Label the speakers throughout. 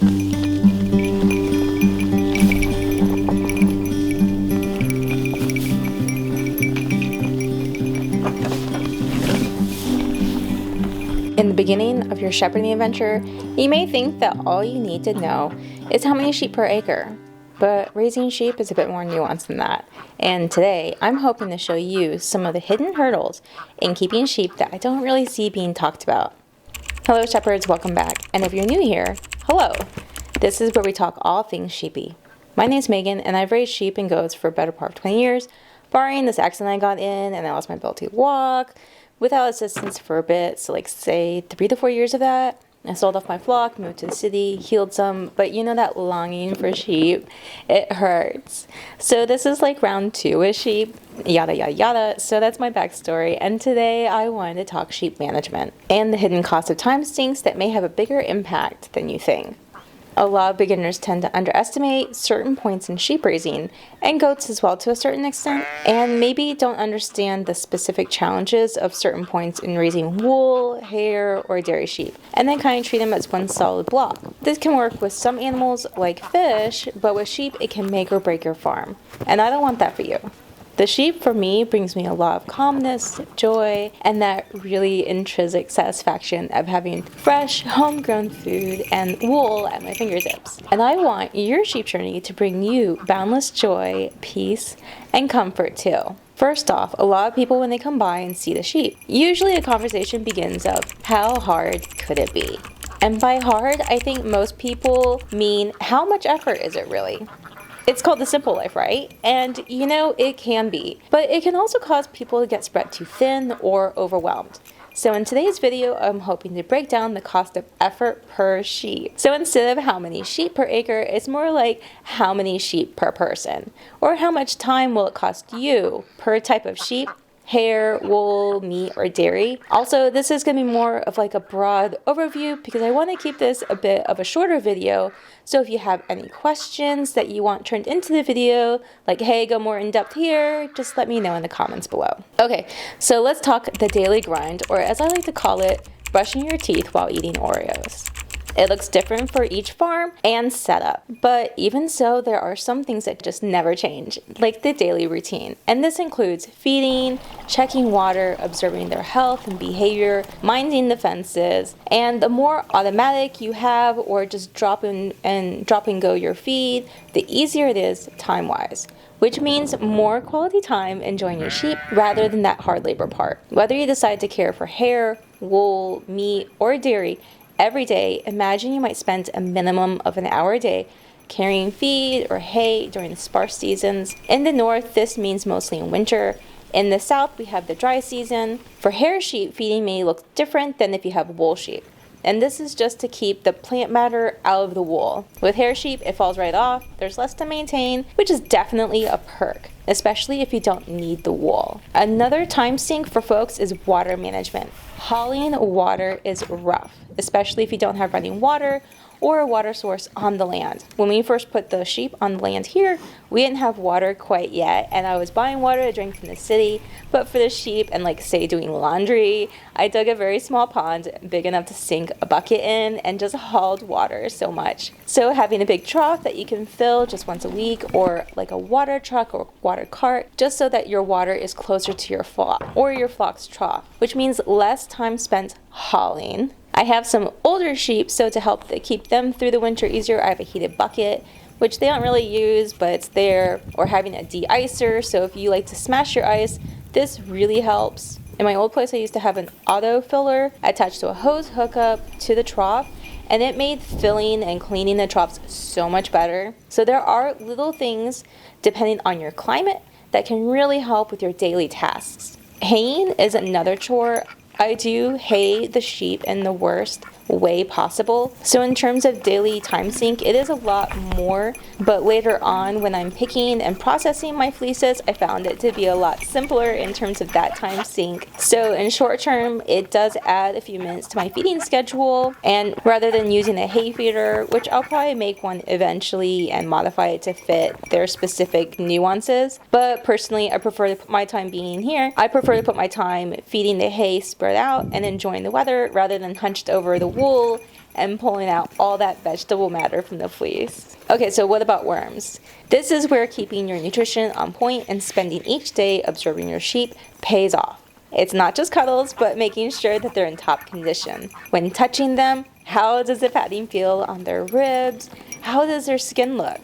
Speaker 1: In the beginning of your shepherding adventure, you may think that all you need to know is how many sheep per acre. But raising sheep is a bit more nuanced than that. And today, I'm hoping to show you some of the hidden hurdles in keeping sheep that I don't really see being talked about. Hello shepherds, welcome back. And if you're new here, hello. This is where we talk all things sheepy. My name's Megan, and I've raised sheep and goats for a better part of 20 years, barring this accident I got in and I lost my ability to walk without assistance for a bit, so say 3 to 4 years of that. I sold off my flock, moved to the city, healed some, but you know that longing for sheep, it hurts. So this is round 2 with sheep, yada yada yada. So that's my backstory, and today I wanted to talk sheep management and the hidden cost of time sinks that may have a bigger impact than you think. A lot of beginners tend to underestimate certain points in sheep raising, and goats as well to a certain extent, and maybe don't understand the specific challenges of certain points in raising wool, hair, or dairy sheep, and then kind of treat them as one solid block. This can work with some animals like fish, but with sheep it can make or break your farm, and I don't want that for you. The sheep, for me, brings me a lot of calmness, joy, and that really intrinsic satisfaction of having fresh, homegrown food and wool at my fingertips. And I want your sheep journey to bring you boundless joy, peace, and comfort too. First off, a lot of people when they come by and see the sheep, usually a conversation begins of, how hard could it be? And by hard, I think most people mean, how much effort is it really? It's called the simple life, right? And it can be, but it can also cause people to get spread too thin or overwhelmed. So in today's video, I'm hoping to break down the cost of effort per sheep. So instead of how many sheep per acre, it's more like how many sheep per person, or how much time will it cost you per type of sheep, hair, wool, meat, or dairy. Also, this is going to be more of a broad overview because I want to keep this a bit of a shorter video. So if you have any questions that you want turned into the video, hey, go more in depth here, just let me know in the comments below. Okay, so let's talk the daily grind, or as I like to call it, brushing your teeth while eating Oreos. It looks different for each farm and setup, but even so, there are some things that just never change, like the daily routine. And this includes feeding, checking water, observing their health and behavior, minding the fences, and the more automatic you have or just drop and go your feed, the easier it is time-wise. Which means more quality time enjoying your sheep rather than that hard labor part. Whether you decide to care for hair, wool, meat, or dairy, every day, imagine you might spend a minimum of an hour a day carrying feed or hay during the sparse seasons. In the north, this means mostly in winter. In the south, we have the dry season. For hair sheep, feeding may look different than if you have wool sheep. And this is just to keep the plant matter out of the wool. With hair sheep, it falls right off, there's less to maintain, which is definitely a perk, especially if you don't need the wool. Another time sink for folks is water management. Hauling water is rough, especially if you don't have running water or a water source on the land. When we first put the sheep on the land here, we didn't have water quite yet, and I was buying water to drink from the city, but for the sheep and say doing laundry, I dug a very small pond big enough to sink a bucket in and just hauled water so much. So having a big trough that you can fill just once a week, or a water truck or water cart, just so that your water is closer to your flock or your flock's trough, which means less time spent hauling. I have some older sheep, so to help keep them through the winter easier, I have a heated bucket, which they don't really use, but it's there, or having a de-icer, so if you like to smash your ice, this really helps. In my old place, I used to have an auto filler attached to a hose hookup to the trough, and it made filling and cleaning the troughs so much better. So there are little things, depending on your climate, that can really help with your daily tasks. Haying is another chore. I do hay the sheep in the worst way possible. So in terms of daily time sink, it is a lot more, but later on when I'm picking and processing my fleeces, I found it to be a lot simpler in terms of that time sink. So in short term, it does add a few minutes to my feeding schedule, and rather than using a hay feeder, which I'll probably make one eventually and modify it to fit their specific nuances, but personally I prefer to put my time being here. I prefer to put my time feeding the hay spread out and enjoying the weather rather than hunched over the wool and pulling out all that vegetable matter from the fleece. Okay, so what about worms? This is where keeping your nutrition on point and spending each day observing your sheep pays off. It's not just cuddles, but making sure that they're in top condition. When touching them, how does the padding feel on their ribs? How does their skin look?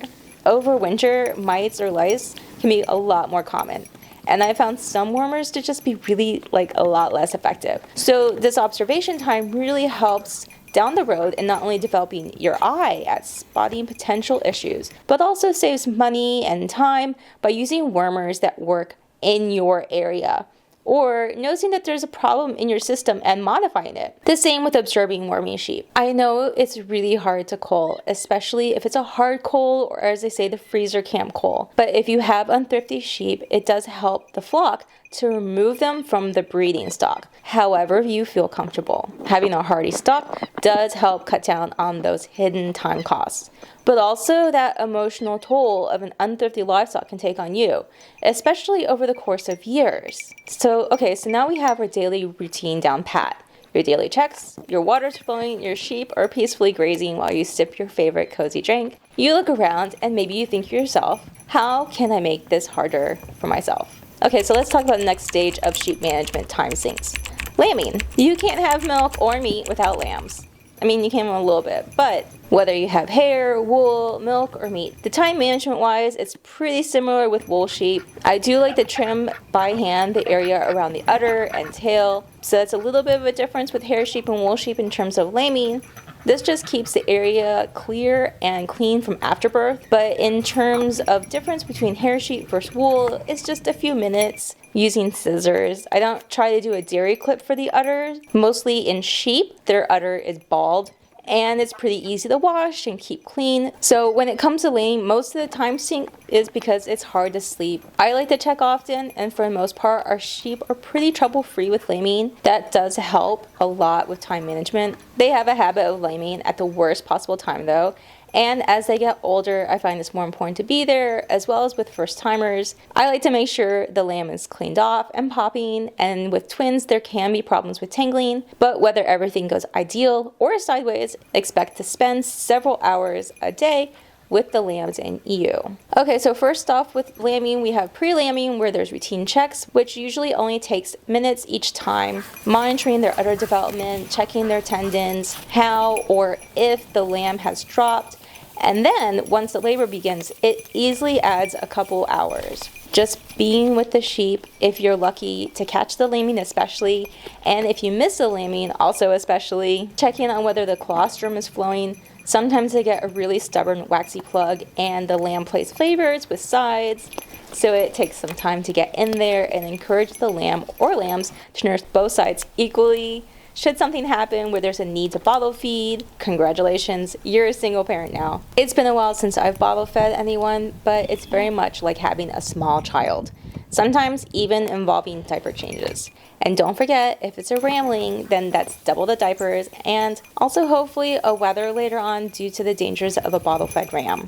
Speaker 1: Over winter, mites or lice can be a lot more common. And I found some wormers to just be really a lot less effective. So this observation time really helps down the road in not only developing your eye at spotting potential issues, but also saves money and time by using wormers that work in your area, or noticing that there's a problem in your system and modifying it. The same with observing wormy sheep. I know it's really hard to cull, especially if it's a hard cull, or as they say, the freezer camp cull. But if you have unthrifty sheep, it does help the flock to remove them from the breeding stock, however you feel comfortable. Having a hardy stock does help cut down on those hidden time costs, but also that emotional toll of an unthrifty livestock can take on you, especially over the course of years. So now we have our daily routine down pat. Your daily checks, your water's flowing, your sheep are peacefully grazing while you sip your favorite cozy drink. You look around and maybe you think to yourself, how can I make this harder for myself? Okay, so let's talk about the next stage of sheep management time sinks. Lambing. You can't have milk or meat without lambs. I mean, you can a little bit, but whether you have hair, wool, milk, or meat, the time management wise, it's pretty similar with wool sheep. I do like to trim by hand the area around the udder and tail, so that's a little bit of a difference with hair sheep and wool sheep in terms of lambing. This just keeps the area clear and clean from afterbirth, but in terms of difference between hair sheep versus wool, it's just a few minutes using scissors. I don't try to do a dairy clip for the udder. Mostly in sheep, their udder is bald, and it's pretty easy to wash and keep clean. So when it comes to laying, most of the time sink is because it's hard to sleep. I like to check often, and for the most part, our sheep are pretty trouble-free with lambing. That does help a lot with time management. They have a habit of lambing at the worst possible time though, and as they get older, I find it's more important to be there, as well as with first-timers. I like to make sure the lamb is cleaned off and popping, and with twins, there can be problems with tangling, but whether everything goes ideal or sideways, expect to spend several hours a day with the lambs and ewe. Okay, so first off with lambing, we have pre-lambing where there's routine checks, which usually only takes minutes each time, monitoring their udder development, checking their tendons, how or if the lamb has dropped, and then once the labor begins, it easily adds a couple hours. Just being with the sheep, if you're lucky to catch the lambing especially, and if you miss the lambing also especially, checking on whether the colostrum is flowing. Sometimes they get a really stubborn waxy plug and the lamb plays flavors with sides, so it takes some time to get in there and encourage the lamb or lambs to nurse both sides equally. Should something happen where there's a need to bottle feed, congratulations, you're a single parent now. It's been a while since I've bottle fed anyone, but it's very much like having a small child, sometimes even involving diaper changes. And don't forget, if it's a rambling, then that's double the diapers and also hopefully a wether later on due to the dangers of a bottle-fed ram.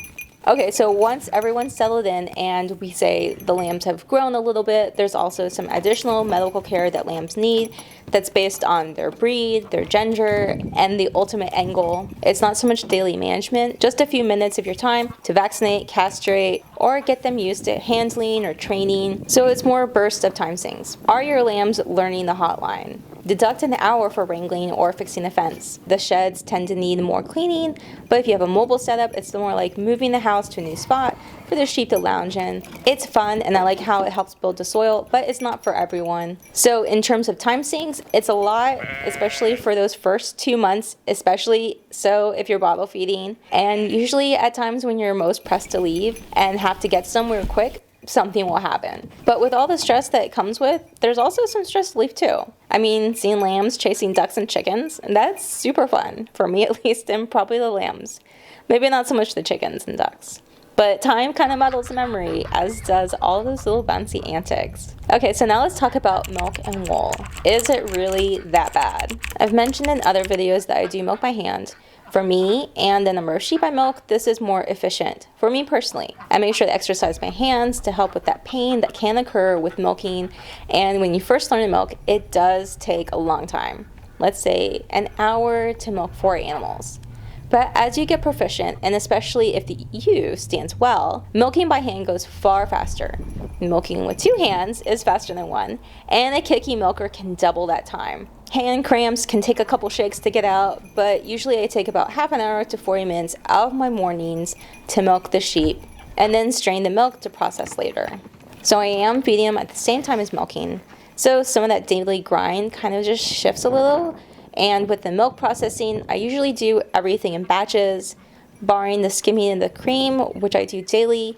Speaker 1: Okay, so once everyone's settled in and we say the lambs have grown a little bit, there's also some additional medical care that lambs need that's based on their breed, their gender, and the ultimate end goal. It's not so much daily management, just a few minutes of your time to vaccinate, castrate, or get them used to handling or training. So it's more bursts of time sinks. Are your lambs learning the hotline? Deduct an hour for wrangling or fixing a fence. The sheds tend to need more cleaning, but if you have a mobile setup, it's more like moving the house to a new spot for the sheep to lounge in. It's fun, and I like how it helps build the soil, but it's not for everyone. So in terms of time sinks, it's a lot, especially for those first 2 months, especially so if you're bottle feeding. And usually at times when you're most pressed to leave and have to get somewhere quick, something will happen. But with all the stress that it comes with, there's also some stress to leave too. I mean, seeing lambs chasing ducks and chickens, that's super fun, for me at least, and probably the lambs. Maybe not so much the chickens and ducks. But time kind of muddles the memory, as does all those little bouncy antics. Okay, so now let's talk about milk and wool. Is it really that bad? I've mentioned in other videos that I do milk by hand. For me and the number of sheep I milk, this is more efficient. For me personally, I make sure to exercise my hands to help with that pain that can occur with milking. And when you first learn to milk, it does take a long time. let's say an hour to milk 4 animals. But as you get proficient, and especially if the ewe stands well, milking by hand goes far faster. Milking with 2 hands is faster than 1, and a kicky milker can double that time. Hand cramps can take a couple shakes to get out, but usually I take about half an hour to 40 minutes out of my mornings to milk the sheep, and then strain the milk to process later. So I am feeding them at the same time as milking, so some of that daily grind kind of just shifts a little. And with the milk processing, I usually do everything in batches, barring the skimming and the cream, which I do daily.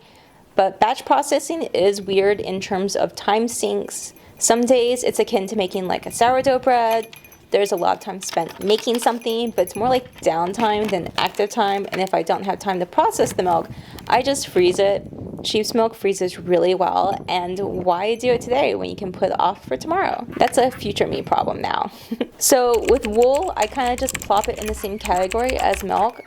Speaker 1: But batch processing is weird in terms of time sinks. Some days it's akin to making like a sourdough bread. There's a lot of time spent making something, but it's more like downtime than active time. And if I don't have time to process the milk, I just freeze it. Sheep's milk freezes really well, and why do it today when you can put it off for tomorrow? That's a future me problem now. So with wool, I kind of just plop it in the same category as milk.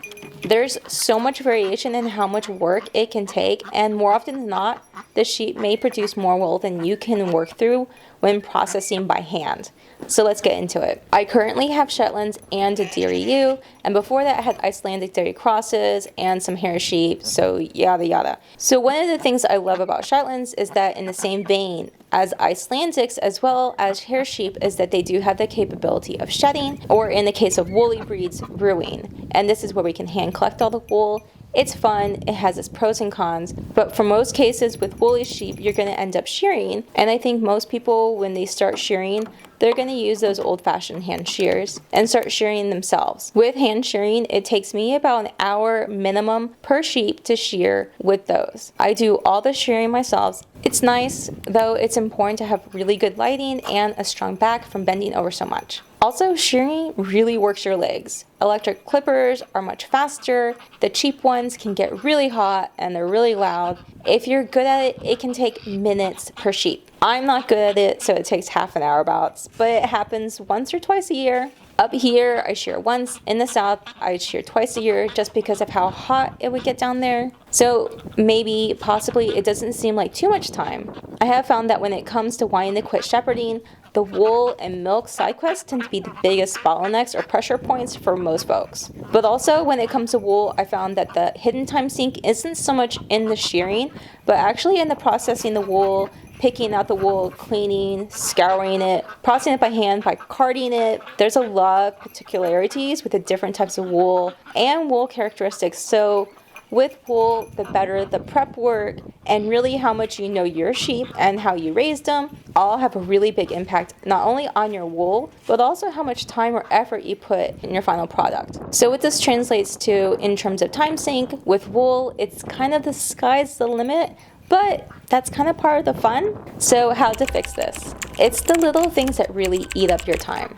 Speaker 1: There's so much variation in how much work it can take, and more often than not, the sheep may produce more wool than you can work through when processing by hand. So let's get into it. I currently have Shetlands and a dairy ewe, and before that I had Icelandic dairy crosses and some hair sheep, so yada yada. So one of the things I love about Shetlands is that in the same vein as Icelandics as well as hair sheep is that they do have the capability of shedding, or in the case of woolly breeds, ruing. And this is where we can hand collect all the wool. It's fun, it has its pros and cons, but for most cases with woolly sheep, you're going to end up shearing. And I think most people, when they start shearing, they're going to use those old-fashioned hand shears and start shearing themselves. With hand shearing, it takes me about an hour minimum per sheep to shear with those. I do all the shearing myself. It's nice, though it's important to have really good lighting and a strong back from bending over so much. Also, shearing really works your legs. Electric clippers are much faster. The cheap ones can get really hot and they're really loud. If you're good at it, it can take minutes per sheep. I'm not good at it, so it takes half an hour about, but it happens once or twice a year. Up here, I shear once. In the south, I shear twice a year just because of how hot it would get down there. So maybe, possibly, it doesn't seem like too much time. I have found that when it comes to wanting to quit shepherding, the wool and milk side quests tend to be the biggest bottlenecks or pressure points for most folks. But also, when it comes to wool, I found that the hidden time sink isn't so much in the shearing, but actually in the processing the wool, picking out the wool, cleaning, scouring it, processing it by hand, by carding it. There's a lot of particularities with the different types of wool and wool characteristics. So with wool, the better the prep work and really how much you know your sheep and how you raised them all have a really big impact not only on your wool, but also how much time or effort you put in your final product. So what this translates to in terms of time sink, with wool, it's kind of the sky's the limit, but that's kind of part of the fun. So how to fix this? It's the little things that really eat up your time.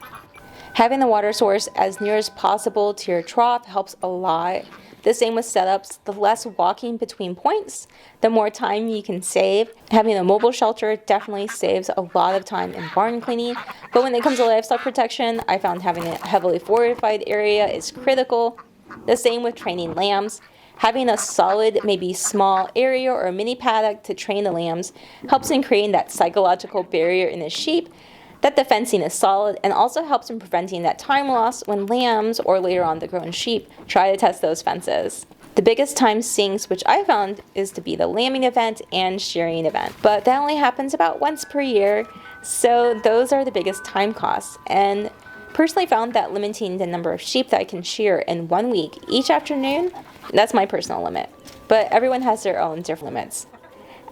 Speaker 1: Having the water source as near as possible to your trough helps a lot. The same with setups. The less walking between points, the more time you can save. Having a mobile shelter definitely saves a lot of time in barn cleaning. But when it comes to livestock protection, I found having a heavily fortified area is critical. The same with training lambs. Having a solid, maybe small area or a mini paddock to train the lambs helps in creating that psychological barrier in the sheep that the fencing is solid, and also helps in preventing that time loss when lambs or later on the grown sheep try to test those fences. The biggest time sinks, which I found, is to be the lambing event and shearing event, but that only happens about once per year, so those are the biggest time costs. And personally found that limiting the number of sheep that I can shear in 1 week each afternoon, that's my personal limit, but everyone has their own different limits.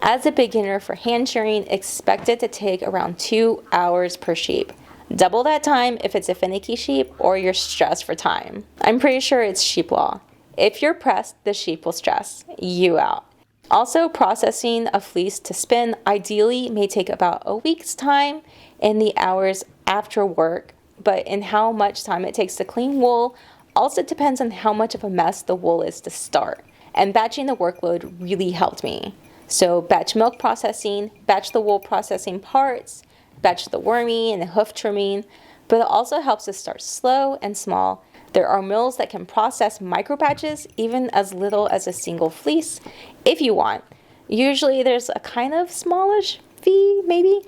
Speaker 1: As a beginner for hand shearing, expect it to take around 2 hours per sheep. Double that time if it's a finicky sheep or you're stressed for time. I'm pretty sure it's sheep law. If you're pressed, the sheep will stress you out. Also, processing a fleece to spin ideally may take about a week's time in the hours after work, but in how much time it takes to clean wool also depends on how much of a mess the wool is to start. And batching the workload really helped me. So batch milk processing, batch the wool processing parts, batch the worming and the hoof trimming, but it also helps us start slow and small. There are mills that can process micro batches, even as little as a single fleece, if you want. Usually there's a kind of smallish fee, maybe,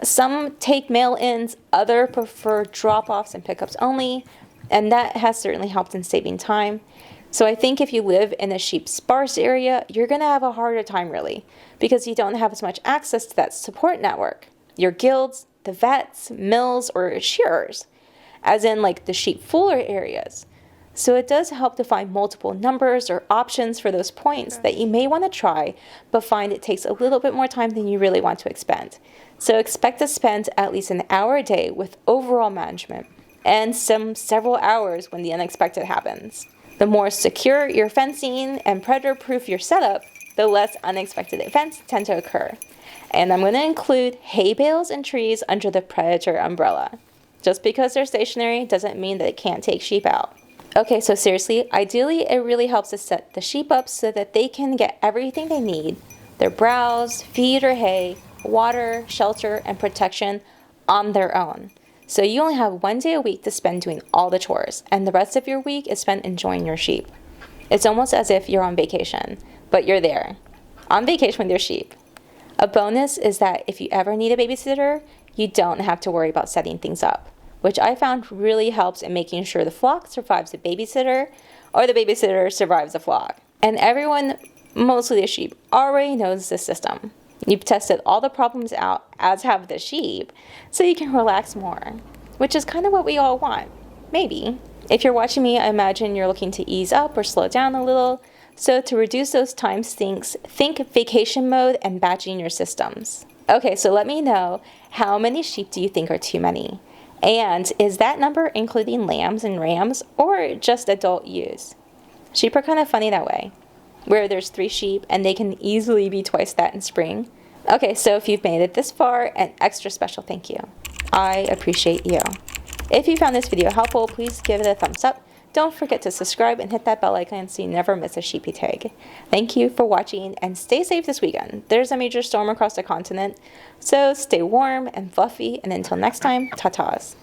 Speaker 1: Some take mail-ins, other prefer drop-offs and pickups only, and that has certainly helped in saving time. So I think if you live in a sheep sparse area, you're going to have a harder time really, because you don't have as much access to that support network. Your guilds, the vets, mills, or shearers, as in like the sheep fuller areas. So it does help to find multiple numbers or options for those points that you may want to try, but find it takes a little bit more time than you really want to expend. So expect to spend at least an hour a day with overall management, and several hours when the unexpected happens. The more secure your fencing and predator-proof your setup, the less unexpected events tend to occur. And I'm going to include hay bales and trees under the predator umbrella. Just because they're stationary doesn't mean that it can't take sheep out. Okay, so seriously, ideally it really helps to set the sheep up so that they can get everything they need, their browse, feed or hay, water, shelter, and protection on their own. So you only have 1 day a week to spend doing all the chores, and the rest of your week is spent enjoying your sheep. It's almost as if you're on vacation, but you're there, on vacation with your sheep. A bonus is that if you ever need a babysitter, you don't have to worry about setting things up, which I found really helps in making sure the flock survives the babysitter, or the babysitter survives the flock. And everyone, mostly the sheep, already knows the system. You've tested all the problems out, as have the sheep, so you can relax more, which is kind of what we all want, maybe. If you're watching me, I imagine you're looking to ease up or slow down a little, so to reduce those time sinks, think vacation mode and batching your systems. Okay, so let me know, how many sheep do you think are too many? And is that number including lambs and rams, or just adult ewes? Sheep are kind of funny that way, where there's 3 sheep and they can easily be twice that in spring. Okay, so if you've made it this far, an extra special thank you. I appreciate you. If you found this video helpful, please give it a thumbs up. Don't forget to subscribe and hit that bell icon so you never miss a sheepy tag. Thank you for watching, and stay safe this weekend. There's a major storm across the continent, so stay warm and fluffy, and until next time, ta-tas.